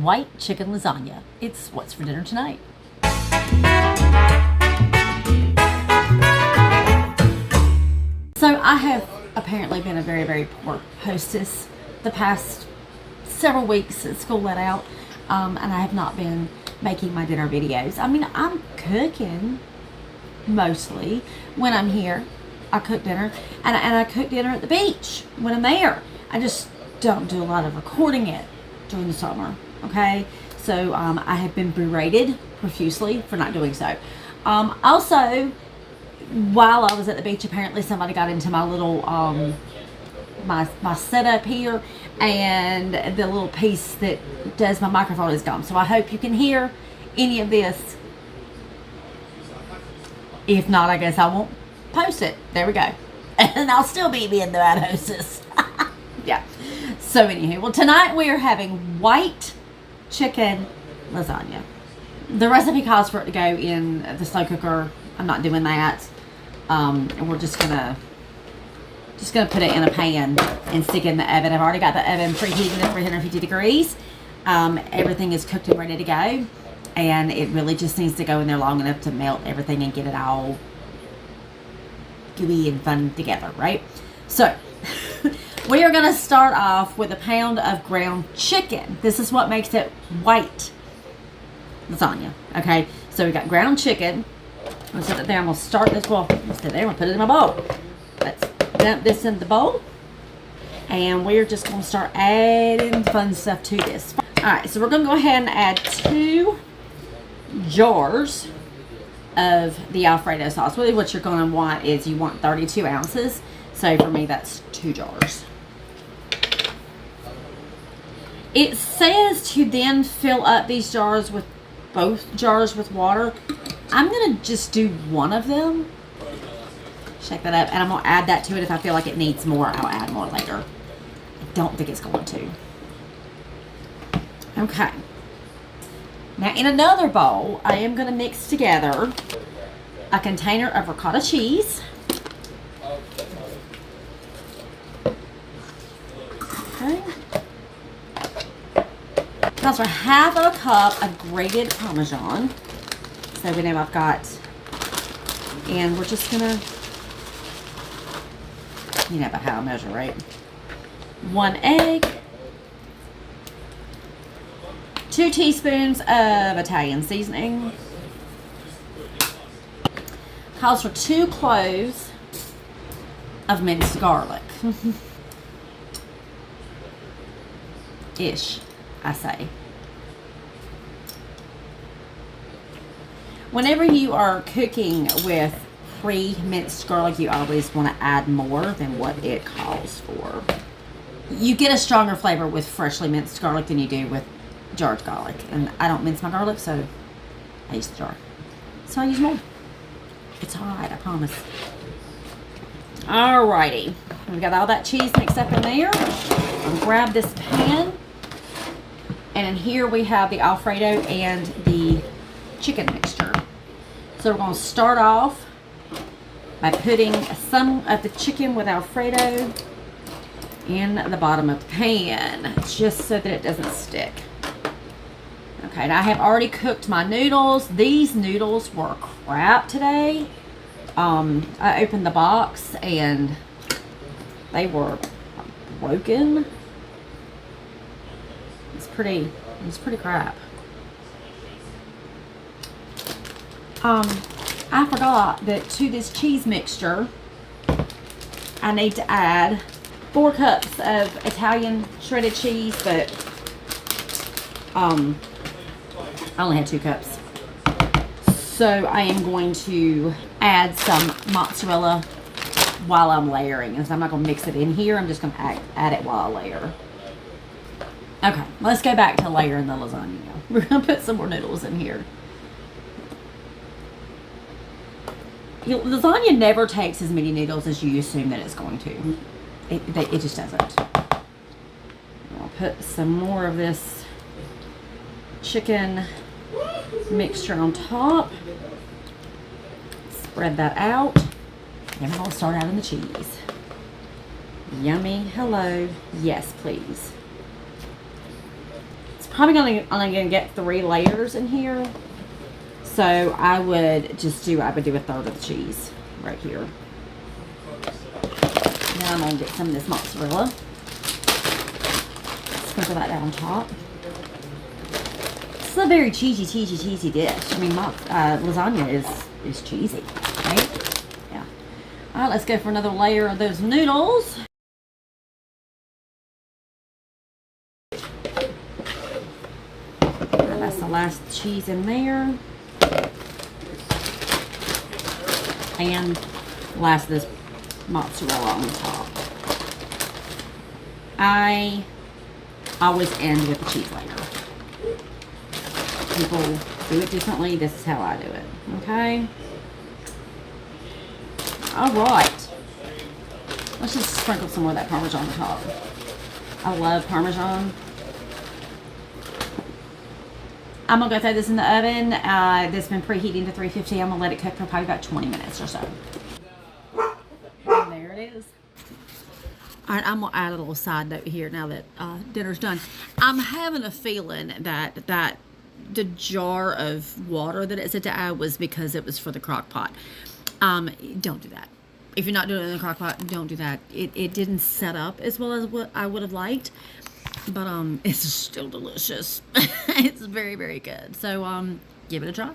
white chicken lasagna. It's what's for dinner tonight. So I have apparently been a very, very poor hostess the past several weeks at school let out, and I have not been making my dinner videos. I mean, I'm cooking mostly when I'm here. I cook dinner, and I cook dinner at the beach when I'm there. I just don't do a lot of recording it during the summer, okay? So I have been berated profusely for not doing so. Also, while I was at the beach, apparently somebody got into my little my setup here, and the little piece that does my microphone is gone. So I hope you can hear any of this. If not, I guess I won't post it. There we go. And I'll still be being the bad hostess. Yeah. So anywho, well, tonight we are having white chicken lasagna. The recipe calls for it to go in the slow cooker. I'm not doing that. And we're just gonna put it in a pan and stick it in the oven. I've already got the oven preheating at 350 degrees. Everything is cooked and ready to go. And it really just needs to go in there long enough to melt everything and get it all gooey and fun together, right? So we are going to start off with a pound of ground chicken. This is what makes it white lasagna, okay? So we got ground chicken. I'm going to set it there. I'm going to start this. Well, let's sit there. I'm going to put it in my bowl. Let's dump this in the bowl. And we're just going to start adding fun stuff to this. All right, so we're going to go ahead and add 2 jars of the Alfredo sauce. Really what you're going to want is you want 32 ounces. So for me, that's 2 jars. It says to then fill up these jars with both jars with water. I'm going to just do one of them. Shake that up. And I'm going to add that to it. If I feel like it needs more, I'll add more later. I don't think it's going to. Okay. Now in another bowl, I am going to mix together a container of ricotta cheese. Okay. Calls for half of a cup of grated Parmesan. So we know I've got, and we're just going to, you know about how I measure, right? 1 egg. 2 teaspoons of Italian seasoning. Calls for 2 cloves of minced garlic. Ish, I say. Whenever you are cooking with pre-minced garlic, you always want to add more than what it calls for. You get a stronger flavor with freshly minced garlic than you do with jarred garlic, and I don't mince my garlic, so I use the jar. So I use more. It's alright, I promise. Alrighty, we got all that cheese mixed up in there. I'll grab this pan, and in here we have the Alfredo and the chicken mixture. So we're going to start off by putting some of the chicken with Alfredo in the bottom of the pan, just so that it doesn't stick. Okay, now I have already cooked my noodles. These noodles were crap today. I opened the box and they were broken. It's pretty crap. I forgot that to this cheese mixture, I need to add 4 cups of Italian shredded cheese, but I only had 2 cups. So I am going to add some mozzarella while I'm layering. And so I'm not going to mix it in here. I'm just going to add it while I layer. Okay, let's go back to layering the lasagna now. We're going to put some more noodles in here. Lasagna never takes as many noodles as you assume that it's going to. It just doesn't. I'll put some more of this chicken mixture on top. Spread that out. And we're going to start adding the cheese. Yummy. Hello. Yes, please. It's probably only gonna get 3 layers in here. So I would do a third of the cheese right here. Now I'm gonna get some of this mozzarella. Sprinkle that down on top. It's a very cheesy dish. I mean, lasagna is cheesy, right? Yeah. All right, let's go for another layer of those noodles. And that's the last cheese in there. And last of this mozzarella on the top. I always end with the cheese layer. People do it differently. This is how I do it. Okay. All right. Let's just sprinkle some more of that Parmesan on top. I love Parmesan. I'm going to go throw this in the oven. This has been preheating to 350. I'm going to let it cook for probably about 20 minutes or so. And there it is. All right, I'm going to add a little side note here now that dinner's done. I'm having a feeling that the jar of water that it said to add was because it was for the crock pot. Don't do that. If you're not doing it in the crock pot, don't do that. It didn't set up as well as what I would have liked, but it's still delicious. It's very, very good. So give it a try.